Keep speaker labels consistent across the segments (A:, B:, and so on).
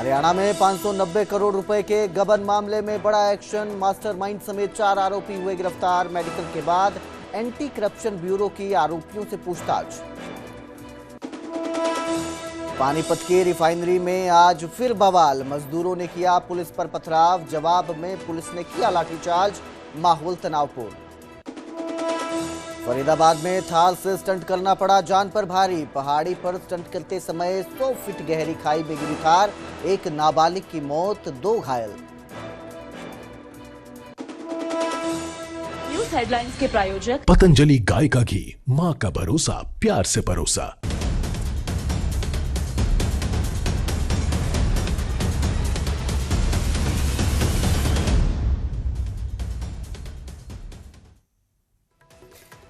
A: हरियाणा में 590 करोड़ रुपए के गबन मामले में बड़ा एक्शन। मास्टरमाइंड समेत 4 आरोपी हुए गिरफ्तार। मेडिकल के बाद एंटी करप्शन ब्यूरो की आरोपियों से पूछताछ। पानीपत के रिफाइनरी में आज फिर बवाल। मजदूरों ने किया पुलिस पर पथराव। जवाब में पुलिस ने किया लाठीचार्ज। माहौल तनावपूर्ण। फरीदाबाद में थाल से स्टंट करना पड़ा जान पर भारी। पहाड़ी पर स्टंट करते समय 100 फीट गहरी खाई में गिरी कार। एक नाबालिग की मौत, 2 घायल।
B: न्यूज हेडलाइंस के प्रायोजक
C: पतंजलि गाय का घी, मां का भरोसा, प्यार से परोसा।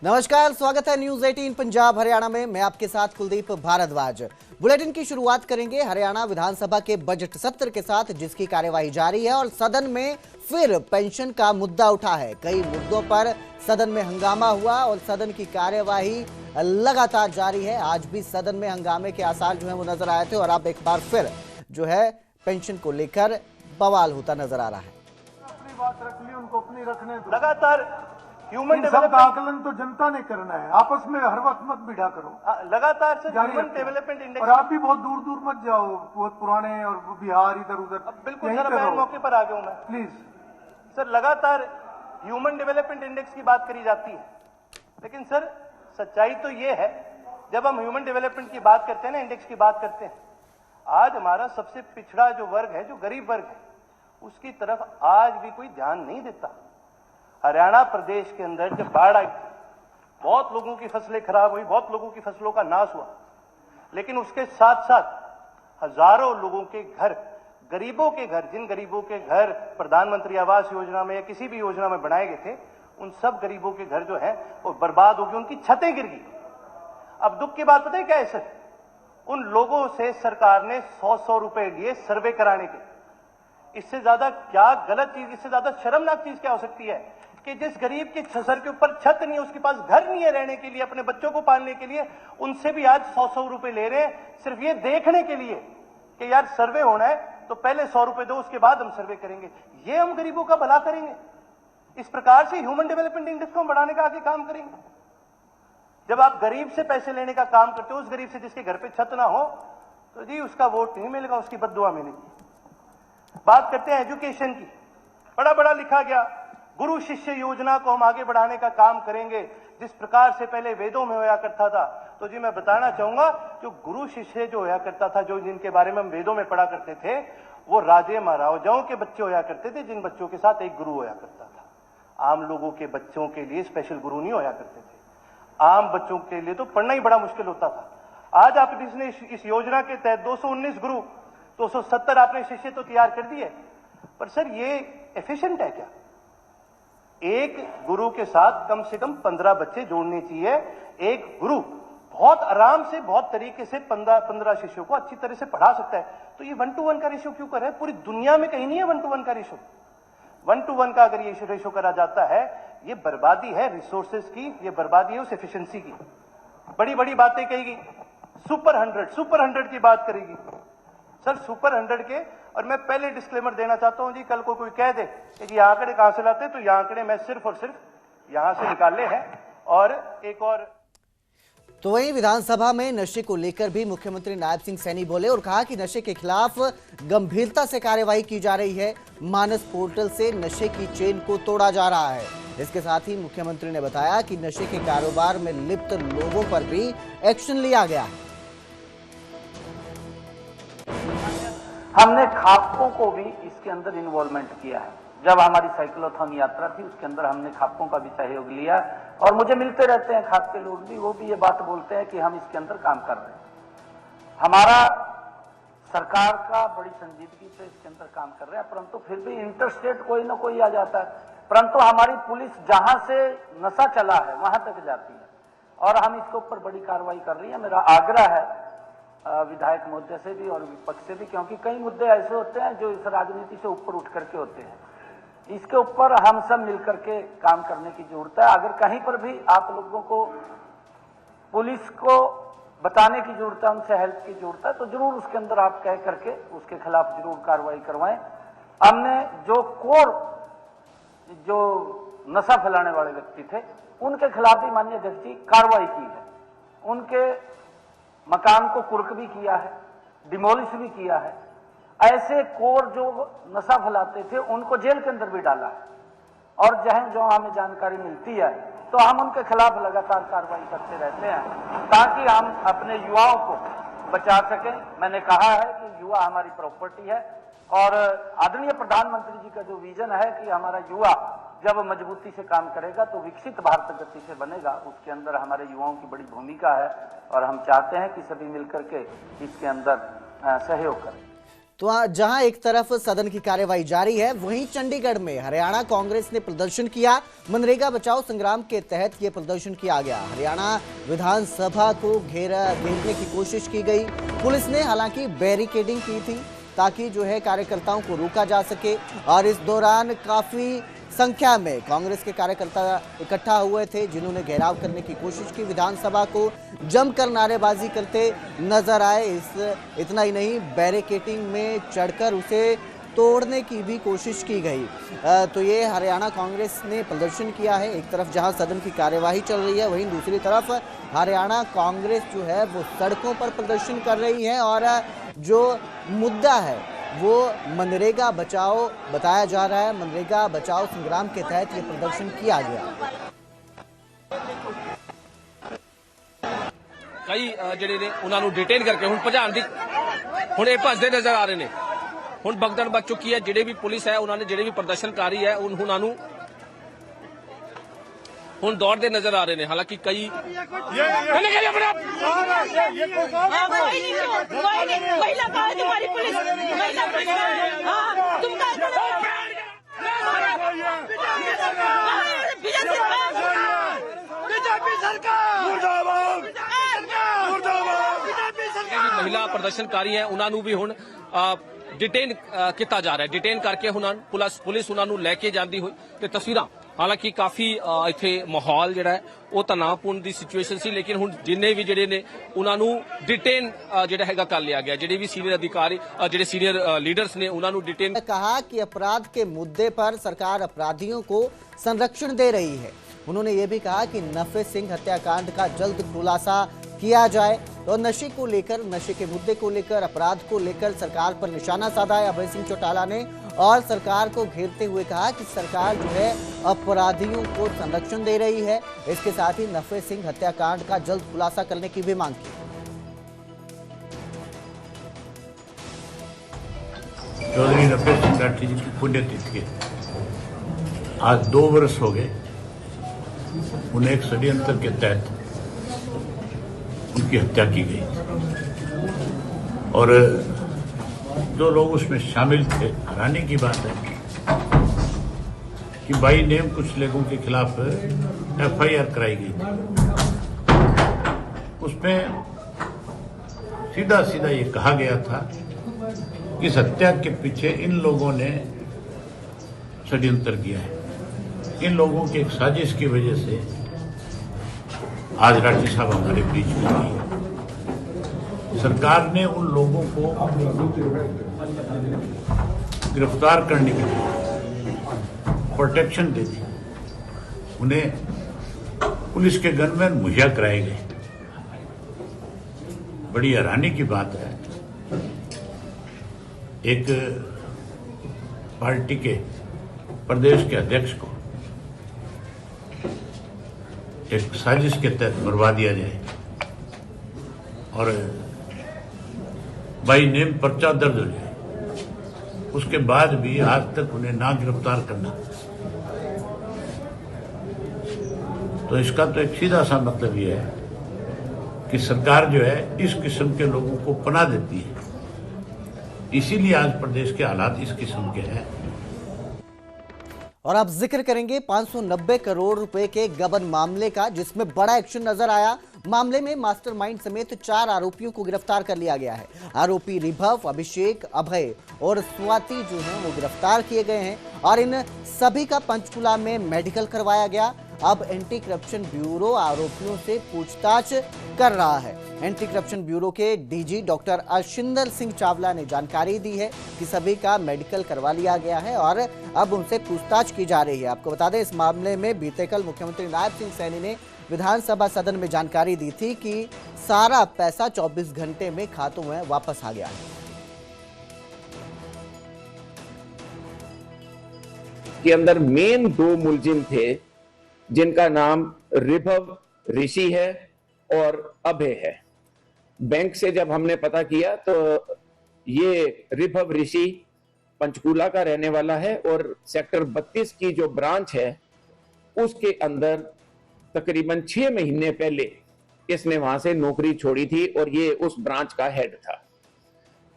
A: नमस्कार, स्वागत है न्यूज 18 पंजाब हरियाणा में। मैं आपके साथ कुलदीप भारद्वाज। बुलेटिन की शुरुआत करेंगे हरियाणा विधानसभा के बजट सत्र के साथ, जिसकी कार्यवाही जारी है और सदन में फिर पेंशन का मुद्दा उठा है। कई मुद्दों पर सदन में हंगामा हुआ और सदन की कार्यवाही लगातार जारी है। आज भी सदन में हंगामे के आसार जो है वो नजर आए थे और अब एक बार फिर जो है पेंशन को लेकर बवाल होता नजर आ रहा है।
D: अपनी बात रख ली, उनको अपनी रखने दो।
E: लगातार ह्यूमन
D: डेवलपमेंट आकलन तो जनता ने करना है, आपस में हर वक्त मत भिड़ा करो।
E: लगातार सर ह्यूमन डेवलपमेंट इंडेक्स,
D: और आप भी बहुत दूर दूर मत जाओ, बहुत पुराने और बिहार इधर उधर।
E: बिल्कुल सर, मैं मौके पर आ गया हूं मैं।
D: प्लीज
E: सर, लगातार ह्यूमन डेवलपमेंट इंडेक्स की बात करी जाती है, लेकिन सर सच्चाई तो ये है, जब हम ह्यूमन डेवलपमेंट की बात करते हैं ना, इंडेक्स की बात करते हैं, आज हमारा सबसे पिछड़ा जो वर्ग है, जो गरीब वर्ग है, उसकी तरफ आज भी कोई ध्यान नहीं देता। हरियाणा प्रदेश के अंदर जब बाढ़ आई, बहुत लोगों की फसलें खराब हुई, बहुत लोगों की फसलों का नाश हुआ, लेकिन उसके साथ साथ हजारों लोगों के घर, गरीबों के घर, जिन गरीबों के घर प्रधानमंत्री आवास योजना में या किसी भी योजना में बनाए गए थे, उन सब गरीबों के घर जो है वो बर्बाद हो गए, उनकी छतें गिर गई। अब दुख की बात पता है क्या है सर? उन लोगों से सरकार ने 100-100 रुपए लिए सर्वे कराने के। इससे ज्यादा क्या गलत चीज, इससे ज्यादा शर्मनाक चीज क्या हो सकती है कि जिस गरीब के सर के ऊपर छत नहीं है, उसके पास घर नहीं है रहने के लिए, अपने बच्चों को पालने के लिए, उनसे भी आज 100-100 रुपए ले रहे हैं, सिर्फ ये देखने के लिए कि यार सर्वे होना है तो पहले 100 रुपए दो, उसके बाद हम सर्वे करेंगे। ये हम गरीबों का भला करेंगे? इस प्रकार से ह्यूमन डेवलपमेंट इंडेक्स को हम बढ़ाने का आगे काम करेंगे? जब आप गरीब से पैसे लेने का काम करते हो, उस गरीब से जिसके घर पे छत ना हो, तो जी उसका वोट नहीं मिलेगा, उसकी बद्दुआ मिलेगी। बात करते हैं एजुकेशन की। बड़ा बड़ा लिखा गया, गुरु शिष्य योजना को हम आगे बढ़ाने का काम करेंगे, जिस प्रकार से पहले वेदों में होया करता था। तो जी मैं बताना चाहूंगा, जो गुरु शिष्य जो होया करता था, जो जिनके बारे में हम वेदों में पढ़ा करते थे, वो राजे महाराजाओं के बच्चे होया करते थे, जिन बच्चों के साथ एक गुरु होया करता था। आम लोगों के बच्चों के लिए स्पेशल गुरु नहीं होया करते थे। आम बच्चों के लिए तो पढ़ना ही बड़ा मुश्किल होता था। आज आप इस योजना के तहत 219 गुरु, 270 आपने शिष्य तो तैयार कर दिए, पर सर ये एफिशिएंट है क्या? एक गुरु के साथ कम से कम 15 बच्चे जोड़ने चाहिए। एक गुरु बहुत आराम से, बहुत तरीके से 15 शिष्यों को अच्छी तरह से पढ़ा सकता है। तो ये 1-to-1 का रेशियो क्यों कर रहे हैं? पूरी दुनिया में कहीं नहीं है 1-to-1 का रेशियो। 1-to-1 का अगर ये रेशियो करा जाता है, ये बर्बादी है रिसोर्सेज की, ये बर्बादी है उस एफिशिएंसी की। बड़ी बड़ी बातें कहेगी, सुपर 100 की बात करेगी। सर सुपर 100 के, और मैं पहले डिस्क्लेमर देना चाहता हूं जी, कल को कोई कह दे कि ये आंकड़े कहां से लाते, तो ये आंकड़े मैं सिर्फ और सिर्फ यहां से निकाले हैं। और एक और
A: तो वहीं विधानसभा में नशे को लेकर भी मुख्यमंत्री नायब सिंह सैनी बोले और कहा कि नशे के खिलाफ गंभीरता से कार्रवाई की जा रही है। मानस पोर्टल से नशे की चेन को तोड़ा जा रहा है। इसके साथ ही मुख्यमंत्री ने बताया कि नशे के कारोबार में लिप्त लोगों पर भी एक्शन लिया गया है।
F: हमने खापकों को भी इसके अंदर इन्वॉल्वमेंट किया है। जब हमारी साइक्लोथॉन यात्रा थी, उसके अंदर हमने खापकों का भी सहयोग लिया, और मुझे मिलते रहते हैं खाप के लोग भी, वो भी ये बात बोलते हैं कि हम इसके अंदर काम कर रहे हैं। हमारा सरकार का बड़ी संजीदगी से इसके अंदर काम कर रहे हैं, परंतु फिर भी इंटरस्टेट कोई ना कोई आ जाता है। परंतु हमारी पुलिस जहां से नशा चला है वहां तक जाती है, और हम इसके ऊपर बड़ी कार्रवाई कर रही है। मेरा आग्रह है विधायक महोदय से भी और विपक्ष से भी, क्योंकि कई मुद्दे ऐसे होते हैं जो इस राजनीति से ऊपर उठ करके होते हैं। इसके ऊपर हम सब मिलकर के काम करने की जरूरत है। अगर कहीं पर भी आप लोगों को पुलिस को बताने की जरूरत है, उनसे हेल्प की जरूरत है, तो जरूर उसके अंदर आप कह करके उसके खिलाफ जरूर कार्रवाई करवाएं। हमने जो कोर जो नशा फैलाने वाले व्यक्ति थे उनके खिलाफ भी माननीय अध्यक्ष जी कार्रवाई की है। उनके मकान को कुर्क भी किया है, डिमोलिश भी किया है। ऐसे कोर जो नशा फैलाते थे उनको जेल के अंदर भी डाला है। और जहां जो हमें जानकारी मिलती है तो हम उनके खिलाफ लगातार कार्रवाई करते रहते हैं ताकि हम अपने युवाओं को बचा सकें। मैंने कहा है कि युवा हमारी प्रॉपर्टी है और आदरणीय प्रधानमंत्री जी का जो विजन है कि हमारा युवा जब मजबूती से काम करेगा तो विकसित भारत गति से बनेगा, उसके अंदर हमारे युवाओं की बड़ी भूमिका है और हम चाहते हैं कि सभी मिलकर के इसके अंदर सहयोग करें।
A: तो जहां एक तरफ सदन की कार्यवाही जारी है, वहीं चंडीगढ़ में हरियाणा कांग्रेस ने प्रदर्शन किया। मनरेगा बचाओ संग्राम के तहत यह प्रदर्शन किया गया। हरियाणा विधानसभा को घेरने की कोशिश की गई। पुलिस ने हालांकि बैरिकेडिंग की थी ताकि जो है कार्यकर्ताओं को रोका जा सके और इस दौरान काफी संख्या में कांग्रेस के कार्यकर्ता इकट्ठा हुए थे जिन्होंने घेराव करने की कोशिश की। विधानसभा को जमकर नारेबाजी करते नजर आए। इतना ही नहीं, बैरिकेडिंग में चढ़कर उसे तोड़ने की भी कोशिश की गई। तो ये हरियाणा कांग्रेस ने प्रदर्शन किया है। एक तरफ जहां सदन की कार्यवाही चल रही है, वहीं दूसरी तरफ हरियाणा कांग्रेस जो है वो सड़कों पर प्रदर्शन कर रही है और जो मुद्दा है वो मनरेगा बचाओ बताया जा रहा है। मनरेगा बचाओ संग्राम के तहत ये प्रदर्शन किया गया।
B: कई ਜਿਹੜੇ ਨੇ ਉਹਨਾਂ ਨੂੰ ਡਿਟੇਨ ਕਰਕੇ ਹੁਣ ਭਜਾਣ ਦੀ ਹੁਣ ਇਹ ਭੱਜਦੇ ਨਜ਼ਰ ਆ ਰਹੇ ਨੇ। ਹੁਣ ਭਗਦੜ ਮਚ ਚੁੱਕੀ ਹੈ। ਜਿਹੜੇ ਵੀ ਪੁਲਿਸ ਹੈ ਉਹਨਾਂ ਨੇ ਜਿਹੜੇ ਵੀ ਪ੍ਰਦਰਸ਼ਨਕਾਰੀ ਹੈ ਉਹਨਾਂ ਨੂੰ ਹੁਣ ਦੌੜਦੇ ਨਜ਼ਰ ਆ ਰਹੇ ਨੇ। ਹਾਲਾਂਕਿ ਕਈ महिला प्रदर्शनकारी है उन्होंने भी हुण डिटेन किया जा रहा है। डिटेन करके पुलिस उन्होंने लैके जाती हुई ते तस्वीरां हालांकि काफी इत्थे माहौल जिहड़ा है वो तनावपूर्ण दी सिचुएशन सी, लेकिन हुण जिन्ने भी जिहड़े ने उन्होंने डिटेन जिहड़ा हैगा कर लिया गया। जिहड़े भी सीनियर अधिकारी जिहड़े सीनियर लीडर्स ने उन्होंने डिटेन
A: कहा कि अपराध के मुद्दे पर सरकार अपराधियों को संरक्षण दे रही है। उन्होंने ये भी कहा कि नफे सिंह हत्याकांड का जल्द खुलासा किया जाए और नशे को लेकर, नशे के मुद्दे को लेकर, अपराध को लेकर सरकार पर निशाना साधा है अभय सिंह चौटाला ने और सरकार को घेरते हुए कहा कि सरकार जो है अपराधियों को संरक्षण दे रही है। इसके साथ ही नफे सिंह हत्याकांड का जल्द खुलासा करने की भी मांग की।
G: चौधरी नफे सिंह राठी जी की पुण्यतिथि है। आज 2 वर्ष हो गए उन्हें एक षड्यंत्र के तहत उनकी हत्या की गई और जो लोग उसमें शामिल थे, हैरानी की बात है कि बाई नेम कुछ लोगों के खिलाफ FIR कराई गई थी। उसमें सीधा सीधा ये कहा गया था कि इस हत्या के पीछे इन लोगों ने षड्यंत्र किया है। इन लोगों की एक साजिश की वजह से आज राठी साहब हमारे बीच में नहीं है। सरकार ने उन लोगों को गिरफ्तार करने के लिए प्रोटेक्शन दे दी। उन्हें पुलिस के गनमैन मुहैया कराए गए। बड़ी हैरानी की बात है, एक पार्टी के प्रदेश के अध्यक्ष को एक साजिश के तहत मरवा दिया जाए और बाई नेम पर्चा दर्ज हो जाए, उसके बाद भी आज तक उन्हें ना गिरफ्तार करना। तो इसका तो एक सीधा सा मतलब यह है कि सरकार जो है इस किस्म के लोगों को पनाह देती है। इसीलिए आज प्रदेश के हालात इस किस्म के हैं।
A: और अब जिक्र करेंगे 590 करोड़ रुपए के गबन मामले का, जिसमें बड़ा एक्शन नजर आया। मामले में मास्टरमाइंड समेत 4 आरोपियों को गिरफ्तार कर लिया गया है। आरोपी रिभव, अभिषेक, अभय और स्वाति जो हैं वो गिरफ्तार किए गए हैं और इन सभी का पंचकुला में मेडिकल करवाया गया। अब एंटी करप्शन ब्यूरो आरोपियों से पूछताछ कर रहा है। एंटी करप्शन ब्यूरो के डीजी डॉक्टर अर्शिंदर सिंह चावला ने जानकारी दी है कि सभी का मेडिकल करवा लिया गया है और अब उनसे पूछताछ की जा रही है। आपको बता दें, इस मामले में बीते कल मुख्यमंत्री नायब सिंह सैनी ने विधानसभा सदन में जानकारी दी थी कि सारा पैसा 24 घंटे में खातों में वापस आ गया है।
H: के अंदर मेन 2 मुलजिम थे जिनका नाम रिभव ऋषि है और अभय है। बैंक से जब हमने पता किया तो ये रिभव ऋषि पंचकूला का रहने वाला है और सेक्टर 32 की जो ब्रांच है उसके अंदर तकरीबन 6 महीने पहले इसने वहां से नौकरी छोड़ी थी और ये उस ब्रांच का हेड था।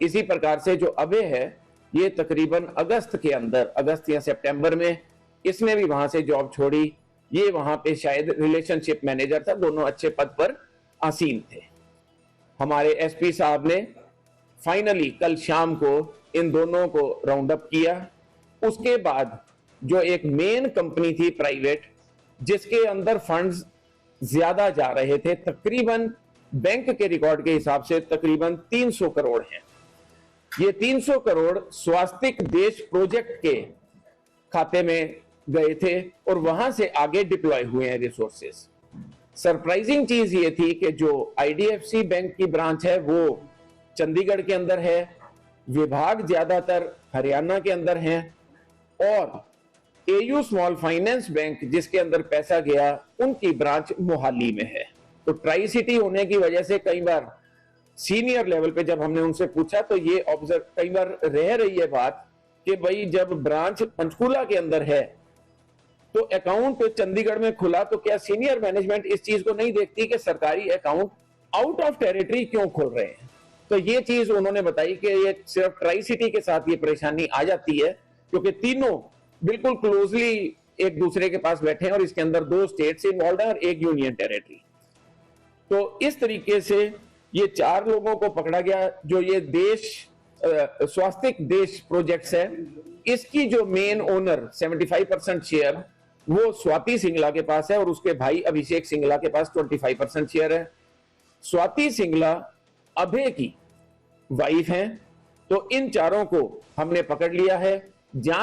H: इसी प्रकार से जो अभय है ये तकरीबन अगस्त के अंदर, अगस्त या सितंबर में इसने भी वहां से जॉब छोड़ी। ये वहां पे शायद रिलेशनशिप मैनेजर था, दोनों अच्छे पद पर आसीन थे। हमारे एसपी साहब ने फाइनली कल शाम को इन दोनों को राउंड अप किया। उसके बाद जो एक मेन कंपनी थी प्राइवेट जिसके अंदर फंड्स ज्यादा जा रहे थे, तकरीबन बैंक के रिकॉर्ड के हिसाब से तकरीबन 300 करोड़ हैं। ये 300 करोड़ स्वास्तिक देश प्रोजेक्ट के खाते में गए थे और वहां से आगे डिप्लॉय हुए हैं रिसोर्सेस। सरप्राइजिंग चीज ये थी कि जो आईडीएफसी बैंक की ब्रांच है वो चंडीगढ़ के अंदर है, विभाग ज्यादातर हरियाणा के अंदर हैं और एयू स्मॉल फाइनेंस बैंक जिसके अंदर पैसा गया उनकी ब्रांच मोहाली में है। तो ट्राई सिटी होने की वजह से कई बार सीनियर लेवल पे जब हमने उनसे पूछा तो ये ऑब्जर्व कई बार रह रही है बात कि भाई जब ब्रांच पंचकूला के अंदर है तो अकाउंट चंडीगढ़ में खुला तो क्या सीनियर मैनेजमेंट इस चीज को नहीं देखती कि सरकारी अकाउंट आउट ऑफ टेरिटरी क्यों खोल रहे हैं। तो ये चीज उन्होंने बताई कि ये सिर्फ ट्राई सिटी के साथ ये परेशानी आ जाती है क्योंकि तीनों बिल्कुल क्लोजली एक दूसरे के पास बैठे हैं और इसके अंदर 2 स्टेट्स इन्वॉल्व है और 1 यूनियन टेरिटरी। तो इस तरीके से ये 4 लोगों को पकड़ा गया। जो ये देश स्वास्तिक देश प्रोजेक्ट्स है इसकी जो मेन ओनर 75% शेयर वो स्वाति सिंगला के पास है और उसके भाई अभिषेक सिंगला के पास 25% शेयर है। स्वाति सिंगला अभय की वाइफ हैं। तो इन चारों को हमने पकड़ लिया है। जांच